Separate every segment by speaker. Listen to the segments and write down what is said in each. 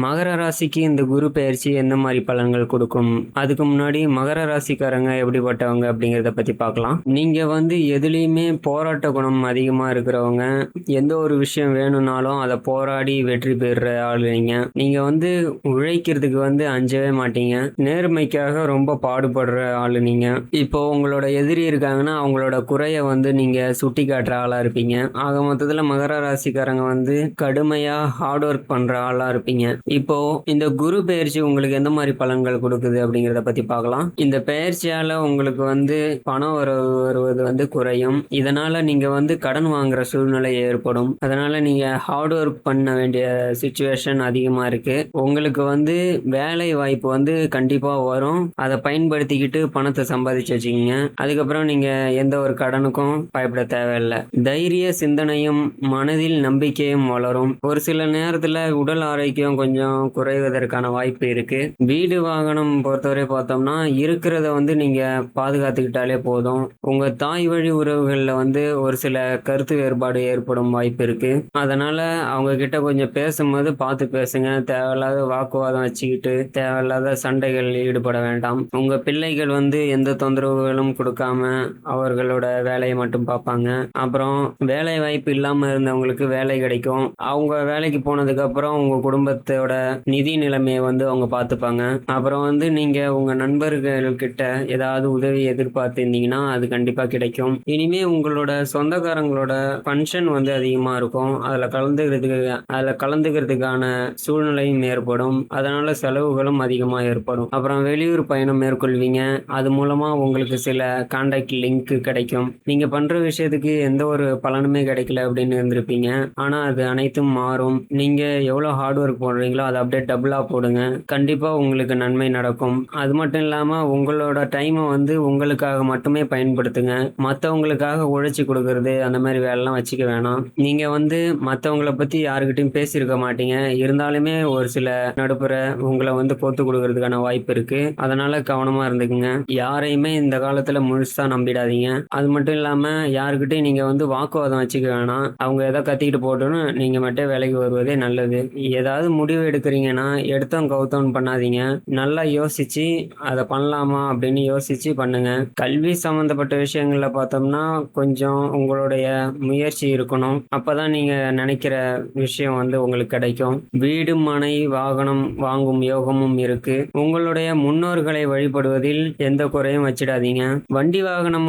Speaker 1: மகர ராசிக்கு இந்த குரு பெயர்ச்சி எந்த மாதிரி பலன்கள் கொடுக்கும்? அதுக்கு முன்னாடி மகர ராசிக்காரங்க எப்படிப்பட்டவங்க அப்படிங்கிறத பத்தி பார்க்கலாம். நீங்க எதுலயுமே போராட்ட குணம் அதிகமா இருக்கிறவங்க, எந்த ஒரு விஷயம் வேணும்னாலும் அதை போராடி வெற்றி பெறுற ஆளு நீங்க. நீங்க உழைக்கிறதுக்கு அஞ்சவே மாட்டீங்க. நேர்மைக்காக ரொம்ப பாடுபடுற ஆளு நீங்க. இப்போ உங்களோட எதிரி இருக்காங்கன்னா அவங்களோட குறைய நீங்க சுட்டி காட்டுற ஆளா இருப்பீங்க. ஆக மொத்தத்துல மகர ராசிக்காரங்க கடுமையா ஹார்ட் ஒர்க் பண்ற ஆளா இருப்பீங்க. இப்போ இந்த குரு பெயர்ச்சி உங்களுக்கு எந்த மாதிரி பலன்கள் கொடுக்குது அப்படிங்கிறத பத்தி பார்க்கலாம். இந்த பெயர்ச்சியால உங்களுக்கு பணம் வரவு வருவது குறையும். இதனால நீங்க கடன் வாங்குற சூழ்நிலை ஏற்படும். அதனால நீங்க ஹார்ட் ஒர்க் பண்ண வேண்டிய சிச்சுவேஷன் அதிகமா இருக்கு. உங்களுக்கு வேலை வாய்ப்பு கண்டிப்பா வரும். அதை பயன்படுத்திக்கிட்டு பணத்தை சம்பாதிச்சு வச்சுக்கீங்க. அதுக்கப்புறம் நீங்க எந்த ஒரு கடனுக்கும் பயப்பட தேவையில்லை. தைரிய சிந்தனையும் மனதில் நம்பிக்கையும் வளரும். ஒரு சில நேரத்துல உடல் ஆரோக்கியம் கொஞ்சம் குறைவதற்கான வாய்ப்பு இருக்கு. வீடு வாகனம் பொறுத்தவரை பார்த்தோம்னா இருக்கிறத நீங்க பாதுகாத்துக்கிட்டாலே போதும். உங்க தாய் வழி உறவுகள்ல ஒரு சில கருத்து வேறுபாடு ஏற்படும் வாய்ப்பு இருக்கு. அதனால அவங்க கிட்ட கொஞ்சம் பேசும்போது பார்த்து பேசுங்க. தேவையில்லாத வாக்குவாதம் வச்சுக்கிட்டு தேவையில்லாத சண்டைகள் ஈடுபட வேண்டாம். உங்க பிள்ளைகள் எந்த தொந்தரவுகளும் கொடுக்காம அவர்களோட வேலையை மட்டும் பார்ப்பாங்க. அப்புறம் வேலை வாய்ப்பு இல்லாம இருந்தவங்களுக்கு வேலை கிடைக்கும். அவங்க வேலைக்கு போனதுக்கு அப்புறம் உங்க குடும்பத்தோட நிதி நிலைமையை அவங்க பார்த்துப்பாங்க. அப்புறம் நீங்க உங்க நண்பர்கள் கிட்ட ஏதாவது உதவி எதிர்பார்த்து இருந்தீங்கன்னா அது கண்டிப்பா கிடைக்கும். இனிமே உங்களோட சொந்தக்காரங்களோட ஃபங்க்ஷன் அதிகமா இருக்கும். அதுல கலந்துக்கிறதுக்கான சூழ்நிலையும் ஏற்படும். அதனால செலவுகளும் அதிகமா ஏற்படும். அப்புறம் வெளியூர் பயணம் மேற்கொள்வீங்க. அது மூலமா உங்களுக்கு சில கான்டாக்ட் லிங்க் கிடைக்கும். நீங்க பண்ற விஷயத்துக்கு எந்த ஒரு பலனுமே கிடைக்கல அப்படின்னு இருந்திருப்பீங்க. ஆனா அது அனைத்தும் மாறும். நீங்க எவ்வளவு ஹார்ட் ஒர்க் போடுறீங்களோ அதை அப்படியே டபுளா போடுங்க. கண்டிப்பா உங்களுக்கு நன்மை நடக்கும். அது மட்டும் இல்லாம உங்களோட டைமை உங்களுக்காக மட்டுமே பயன்படுத்துங்க. மற்றவங்களுக்காக உழைச்சி கொடுக்கறது அந்த மாதிரி வேலைலாம் வச்சுக்க வேணாம். நீங்க மற்றவங்கள பத்தி யாருக்கிட்டையும் பேசியிருக்க மாட்டீங்க. இருந்தாலுமே ஒரு சில நடுப்புற உங்களை கோத்து கொடுக்கறதுக்கான வாய்ப்பு இருக்கு. அதனால கவனமா இருந்துக்குங்க. யாரையுமே இந்த காலத்துல முழுசா நம்பிடாதீங்க. அது மட்டும் இல்லாம யாருக்கிட்டையும் நீங்க வாக்குவாதம் வச்சுக்க வேணாம். அவங்க எதை கத்திக்கிட்டு போட்டோன்னு நீங்க மட்டும் வேலைக்கு வருவதே நல்லது. ஏதாவது முடிவு எடுக்கிறீங்கன்னா எடுத்தோம் கவுத்தோன்னு பண்ணாதீங்க. நல்லா யோசிச்சு அதை பண்ணலாமா அப்படின்னு யோசிச்சு பண்ணுங்க. கல்வி சம்பந்தப்பட்ட விஷயங்கள்ல பார்த்தோம்னா கொஞ்சம் உங்களுடைய முயற்சி இருக்கணும். அப்பதான் நீங்க நினைக்கிற விஷயம் உங்களுக்கு கிடைக்கும். வீடு மனை வாகனம் வாங்கும் யோகமும் இருக்கு. உங்களுடைய முன்னோர்களை வழிபடுவதில் எந்த குறையும் வச்சிடாதீங்க. வண்டி வாகனம்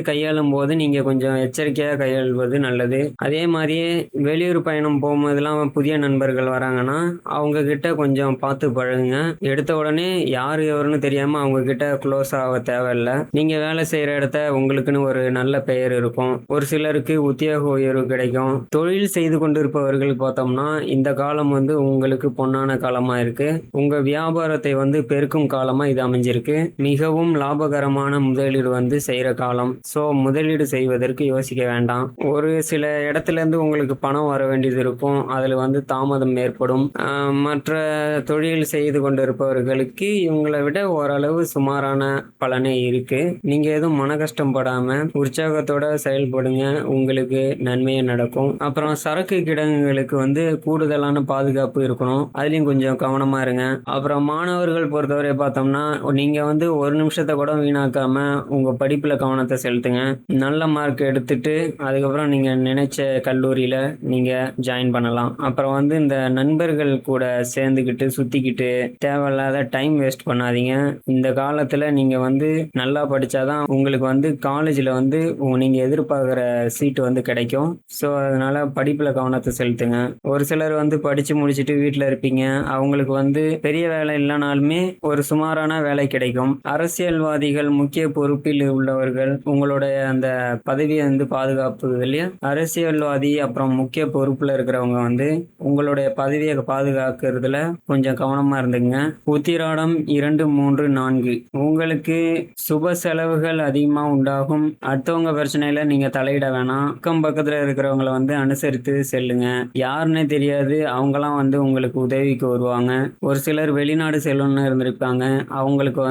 Speaker 1: கையாளும் போது நீங்க கொஞ்சம் எச்சரிக்கையா கையாள்வது நல்லது. அதே மாதிரியே வெளியூர் பயணம் போகும்போதெல்லாம் புதிய நண்பர்கள் வராங்கன்னா அவங்க கிட்ட கொஞ்சம் பார்த்து பழகுங்க. எடுத்த உடனே யாரு எவருன்னு தெரியாம அவங்க கிட்ட க்ளோஸ் ஆக தேவையில்லை. நீங்க வேலை செய்யற இடத்த உங்களுக்குன்னு ஒரு நல்ல பெயர் இருக்கும். ஒரு சிலருக்கு உத்தியோக உயர்வு கிடைக்கும். தொழில் செய்து கொண்டிருப்பவர்கள் பார்த்தோம்னா இந்த காலம் உங்களுக்கு பொன்னான காலமா இருக்கு. உங்க வியாபாரத்தை பெருக்கும் காலமா இது அமைஞ்சிருக்கு. மிகவும் லாபகரமான முதலீடு செய்யற காலம். ஸோ முதலீடு செய்வதற்கு யோசிக்க வேண்டாம். ஒரு சில இடத்துல இருந்து உங்களுக்கு பணம் வர வேண்டியது இருக்கும். அதுல தாமதம் ஏற்படும். மற்ற தொழில் செய்து கொண்டிருப்பவர்களுக்கு இவங்களை விட ஓரளவு சுமாரான பலனே இருக்கு. நீங்க எதுவும் மன கஷ்டம் படாம உற்சாகத்தோட செயல்படுங்க. உங்களுக்கு நன்மையே நடக்கும். அப்புறம் சரக்கு கிடங்குகளுக்கு கூடுதலான பாதுகாப்பு இருக்கணும். அதுலயும் கொஞ்சம் கவனமா இருங்க. அப்புறம் மாணவர்கள் பொறுத்தவரை பார்த்தோம்னா நீங்க ஒரு நிமிஷத்தை கூட வீணாக்காம உங்க படிப்புல கவனத்தை செலுத்துங்க. நல்ல மார்க் எடுத்துட்டு அதுக்கப்புறம் நீங்க நினைச்ச கல்லூரியில நீங்க ஜாயின் பண்ணலாம். அப்புறம் இந்த நண்பர்கள் கூட சேர்ந்துக்கிட்டு சுத்திக்கிட்டு தேவையில்லாத டைம் வேஸ்ட் பண்ணாதீங்க. இந்த காலத்துல நீங்க நல்லா படிச்சாதான் உங்களுக்கு காலேஜ்ல நீங்க எதிர்பார்க்கிற சீட்டு கிடைக்கும். ஸோ அதனால படிப்புல கவனத்தை செலுத்துங்க. ஒரு சிலர் படிச்சு முடிச்சுட்டு வீட்டுல இருப்பீங்க. அவங்களுக்கு பெரிய வேலை இல்லைனாலுமே ஒரு சுமாரான வேலை கிடைக்கும். அரசியல்வாதிகள் முக்கிய பொறுப்பில் உள்ளவர்கள் உங்களுடைய அந்த பதவியை பாதுகாப்பு இல்லையா. அரசியல்வாதி அப்புறம் முக்கிய பொறுப்புல இருக்கிறவங்க உங்களுடைய பதவியை பாதுகாக்கிறதுல கொஞ்சம் கவனமா இருந்துங்க. உத்திராடம் 2, 3, 4 உங்களுக்கு சுப செலவுகள் அதிகமா உண்டாகும். அடுத்தவங்க பிரச்சனையில நீங்க தலையிட வேணாம். அக்கம் பக்கத்துல இருக்கிறவங்களை அனுசரித்து செல்லுங்க. யாருன்னே தெரியாது அவங்கலாம் உங்களுக்கு உதவிக்கு வருவாங்க. ஒரு சிலர் வெளிநாடு செல்லணும்னு இருந்திருப்பாங்க. அவங்களுக்கு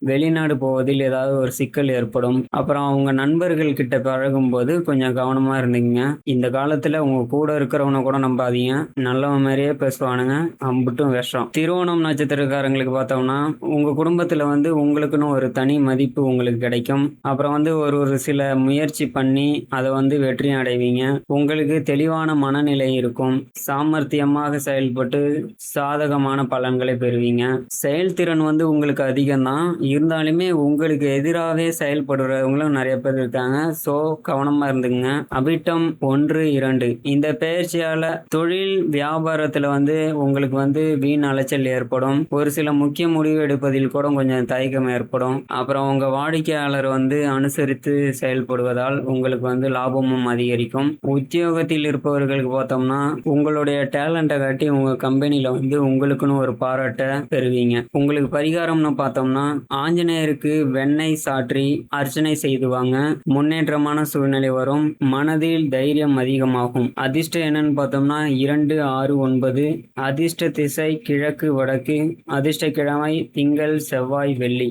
Speaker 1: வெளிநாடு போவதில் ஏதாவது ஒரு சிக்கல் ஏற்படும். அப்புறம் அவங்க நண்பர்கள் கிட்ட பழகும் போது கொஞ்சம் கவனமா இருந்தீங்க. இந்த காலத்துல உங்க கூட இருக்கிறவனை கூட நம்பாதீங்க. நல்லவன் மாதிரியே பேசுவானுங்க. அம்புட்டும் விஷம். திருவோணம் நட்சத்திரக்காரங்களுக்கு பார்த்தோம்னா, உங்க குடும்பத்துல வந்து உங்களுக்குன்னு ஒரு தனி மதிப்பு உங்களுக்கு கிடைக்கும். அப்புறம் வந்து ஒரு ஒரு சில முயற்சி பண்ணி அத வந்து வெற்றி அடைவீங்க. உங்களுக்கு தெளிவான மனநிலை இருக்கும். சாமர்த்தியமாக செயல்பட்டு சாதகமான பலன்களை பெறுவீங்க. செயல்திறன் வந்து உங்களுக்கு அதிகம் தான். இருந்தாலுமே உங்களுக்கு எதிராவே செயல்படுறவங்களும் நெறைய பேர் இருக்காங்க. ஸோ கவனமா இருந்துக்கங்க. அவிட்டம் 1, 2 இந்த பெயர்ச்சியால தொழில், வியாபாரத்துல வந்து உங்களுக்கு வந்து வீண் அலைச்சல் ஏற்படும். ஒரு சில முக்கிய முடிவு எடுப்பதில் கூட கொஞ்சம் தயக்கம் ஏற்படும். அப்புறம் உங்க வாடிக்கையாளர் வந்து அனுசரித்து செயல்படுவதால் உங்களுக்கு வந்து லாபமும் அதிகரிக்கும். உத்தியோகத்தில் இருப்பவர்களுக்கு பார்த்தோம்னா, உங்களுடைய டேலண்ட்ட காட்டி உங்க கம்பெனில வந்து உங்களுக்குன்னு ஒரு பாராட்ட பெறுவீங்க. உங்களுக்கு பரிகாரம்னு பார்த்தோம்னா, ஆஞ்சநேயருக்கு வெண்ணெய் சாற்றி அர்ச்சனை செய்து வாங்க. முன்னேற்றமான சூழ்நிலை வரும். மனதில் தைரியம் அதிகமாகும். அதிர்ஷ்டம் என்னன்னு பார்த்தோம்னா 2, 6, 9. அதிர்ஷ்ட திசை கிழக்கு, வடக்கு. அதிர்ஷ்ட கிழமை திங்கள், செவ்வாய், வெள்ளி.